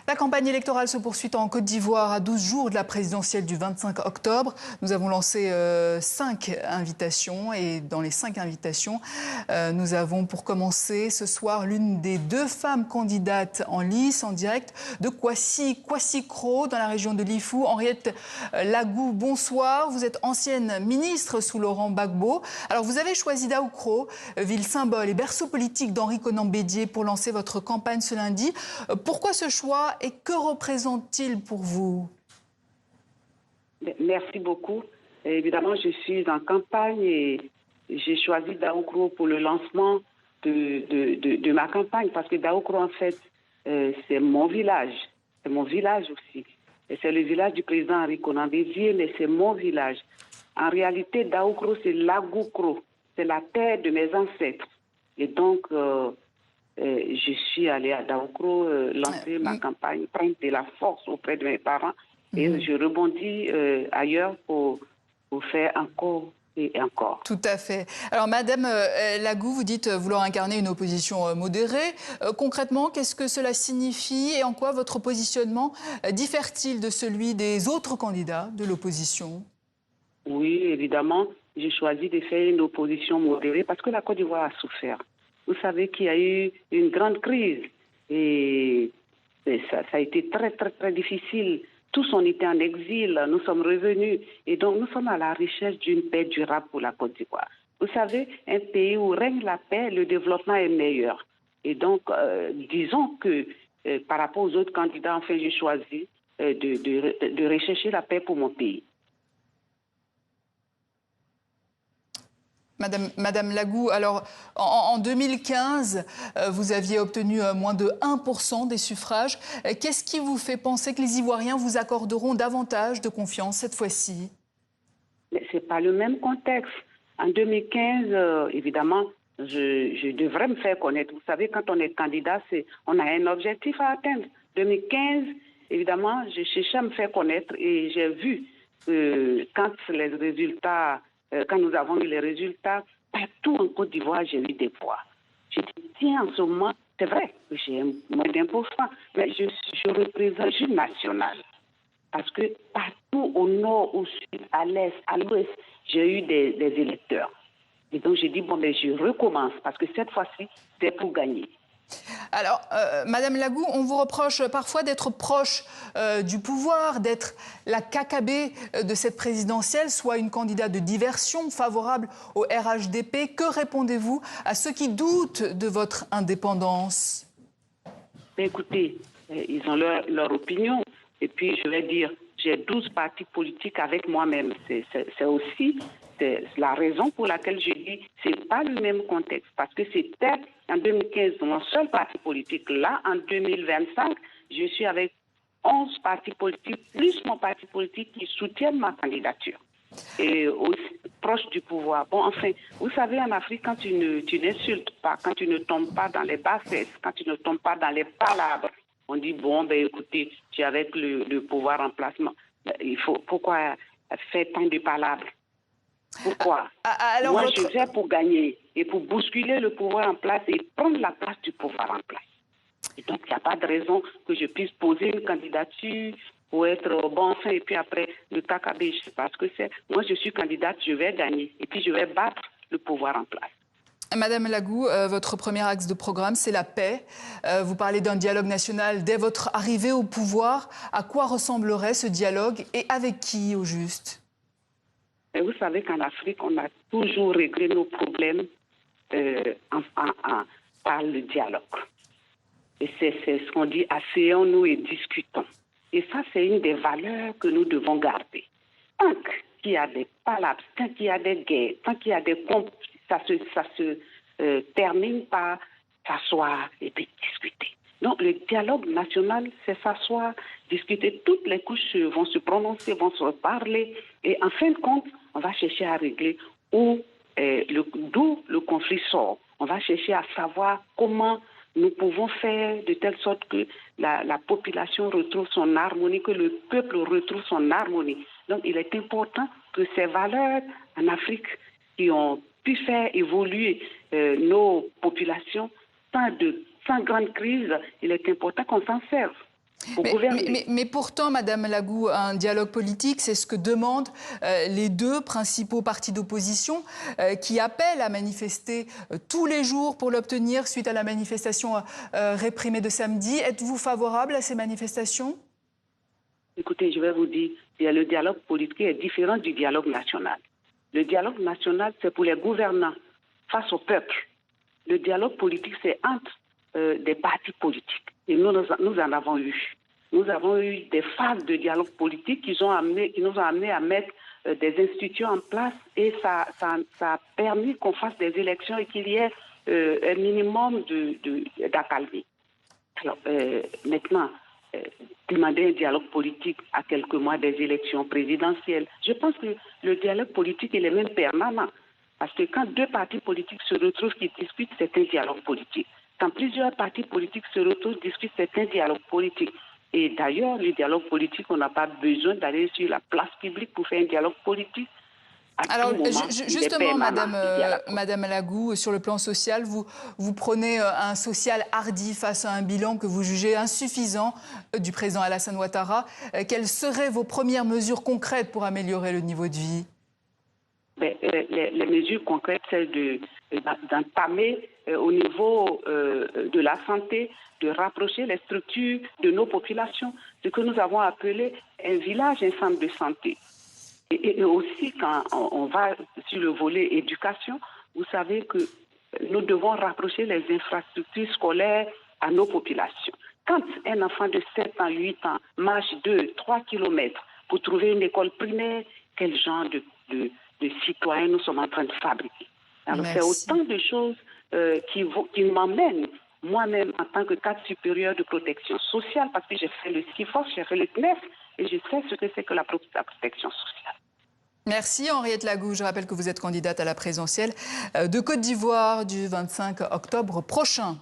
La campagne électorale se poursuit en Côte d'Ivoire à 12 jours de la présidentielle du 25 octobre. Nous avons lancé 5 invitations et dans les 5 invitations, nous avons pour commencer ce soir l'une des 2 femmes candidates en lice en direct de Kwasi-Kro dans la région de Lifou. Henriette Lagou, bonsoir. Vous êtes ancienne ministre sous Laurent Gbagbo. Alors vous avez choisi Daoukro, ville symbole et berceau politique d'Henri Konan Bédié pour lancer votre campagne ce lundi. Pourquoi ce choix et que représente-t-il pour vous? Merci beaucoup. Évidemment, je suis en campagne et j'ai choisi Daoukro pour le lancement de ma campagne parce que Daoukro, en fait, c'est mon village. C'est mon village aussi. Et c'est le village du président Henri Konan Bédié, mais c'est mon village. En réalité, Daoukro, c'est Lagoukro. C'est la terre de mes ancêtres. Et donc, je suis allée à Daoukro lancer ma campagne, prendre de la force auprès de mes parents et je rebondis ailleurs pour faire encore et encore. Tout à fait. Alors, Madame Lagou, vous dites vouloir incarner une opposition modérée. Concrètement, qu'est-ce que cela signifie et en quoi votre positionnement diffère-t-il de celui des autres candidats de l'opposition? Oui, évidemment, j'ai choisi de faire une opposition modérée parce que la Côte d'Ivoire a souffert. Vous savez qu'il y a eu une grande crise et ça a été très, très, très difficile. Tous on était en exil, nous sommes revenus et donc nous sommes à la recherche d'une paix durable pour la Côte d'Ivoire. Vous savez, un pays où règne la paix, le développement est meilleur. Et donc, disons que par rapport aux autres candidats, enfin, j'ai choisi de rechercher la paix pour mon pays. Madame Lagou, alors en 2015, vous aviez obtenu moins de 1% des suffrages. Qu'est-ce qui vous fait penser que les Ivoiriens vous accorderont davantage de confiance cette fois-ci? Mais ce n'est pas le même contexte. En 2015, évidemment, je devrais me faire connaître. Vous savez, quand on est candidat, on a un objectif à atteindre. 2015, évidemment, je cherchais à me faire connaître et j'ai vu quand les résultats... Quand nous avons eu les résultats, partout en Côte d'Ivoire, j'ai eu des voix. J'ai dit, tiens, en ce moment, c'est vrai, j'ai moins d'1%, mais je représente une nationale. Parce que partout au nord, au sud, à l'est, à l'ouest, j'ai eu des électeurs. Et donc, j'ai dit, bon, mais je recommence, parce que cette fois-ci, c'est pour gagner. Alors, Madame Lagou, on vous reproche parfois d'être proche du pouvoir, d'être la KKB de cette présidentielle, soit une candidate de diversion favorable au RHDP. Que répondez-vous à ceux qui doutent de votre indépendance? Écoutez, ils ont leur opinion. Et puis, je vais dire, j'ai 12 partis politiques avec moi-même. C'est aussi la raison pour laquelle je dis que ce n'est pas le même contexte. Parce que c'était en 2015 mon seul parti politique. Là, en 2025, je suis avec 11 partis politiques, plus mon parti politique qui soutiennent ma candidature. Et aussi proche du pouvoir. Bon, enfin, vous savez, en Afrique, quand tu n'insultes pas, quand tu ne tombes pas dans les bassesses, quand tu ne tombes pas dans les palabres, on dit, bon, ben écoutez, tu es avec le pouvoir en placement. Pourquoi faire tant de palabres? Pourquoi? Alors moi, je viens pour gagner et pour bousculer le pouvoir en place et prendre la place du pouvoir en place. Et donc, il n'y a pas de raison que je puisse poser une candidature pour être bon enfin et puis après le KKB. Parce que moi, je suis candidate, je vais gagner et puis je vais battre le pouvoir en place. Madame Lagou, votre premier axe de programme, c'est la paix. Vous parlez d'un dialogue national dès votre arrivée au pouvoir. À quoi ressemblerait ce dialogue et avec qui, au juste? Et vous savez qu'en Afrique, on a toujours réglé nos problèmes par le dialogue. Et c'est ce qu'on dit, asseyons-nous et discutons. Et ça, c'est une des valeurs que nous devons garder. Tant qu'il y a des palabres, tant qu'il y a des guerres, tant qu'il y a des conflits, ça se termine par s'asseoir et puis discuter. Donc, le dialogue national, c'est s'asseoir, discuter. Toutes les couches vont se prononcer, vont se parler. Et en fin de compte, on va chercher à régler d'où le conflit sort. On va chercher à savoir comment nous pouvons faire de telle sorte que la population retrouve son harmonie, que le peuple retrouve son harmonie. Donc, il est important que ces valeurs en Afrique qui ont pu faire évoluer nos populations sans grande crise, il est important qu'on s'en serve. Mais pourtant, Madame Lagou, un dialogue politique, c'est ce que demandent les deux principaux partis d'opposition qui appellent à manifester tous les jours pour l'obtenir suite à la manifestation réprimée de samedi. Êtes-vous favorable à ces manifestations? Écoutez, je vais vous dire, le dialogue politique est différent du dialogue national. Le dialogue national, c'est pour les gouvernants face au peuple. Le dialogue politique, c'est entre des partis politiques. Et nous en avons eu. Nous avons eu des phases de dialogue politique qui nous ont amenés à mettre des institutions en place et ça a permis qu'on fasse des élections et qu'il y ait un minimum d'accalmie. Alors maintenant, demander un dialogue politique à quelques mois des élections présidentielles, je pense que le dialogue politique il est même permanent. Parce que quand deux partis politiques se retrouvent qui discutent, c'est un dialogue politique. Quand plusieurs partis politiques se retrouvent, discutent, c'est un dialogue politique. Et d'ailleurs, le dialogue politique, on n'a pas besoin d'aller sur la place publique pour faire un dialogue politique. Alors, justement, Madame Lagou, sur le plan social, vous prenez un social hardi face à un bilan que vous jugez insuffisant du président Alassane Ouattara. Quelles seraient vos premières mesures concrètes pour améliorer le niveau de vie? Les mesures concrètes, c'est d'entamer au niveau de la santé, de rapprocher les structures de nos populations, ce que nous avons appelé un village, un centre de santé. Et aussi, quand on va sur le volet éducation, vous savez que nous devons rapprocher les infrastructures scolaires à nos populations. Quand un enfant de 7 ans, 8 ans marche 2-3 kilomètres pour trouver une école primaire, quel genre de citoyens nous sommes en train de fabriquer? Alors, c'est autant de choses qui m'emmènent moi-même en tant que cadre supérieur de protection sociale, parce que j'ai fait le CIFOS, j'ai fait le CNEF, et je sais ce que c'est que la protection sociale. Merci Henriette Lagou. Je rappelle que vous êtes candidate à la présidentielle de Côte d'Ivoire du 25 octobre prochain.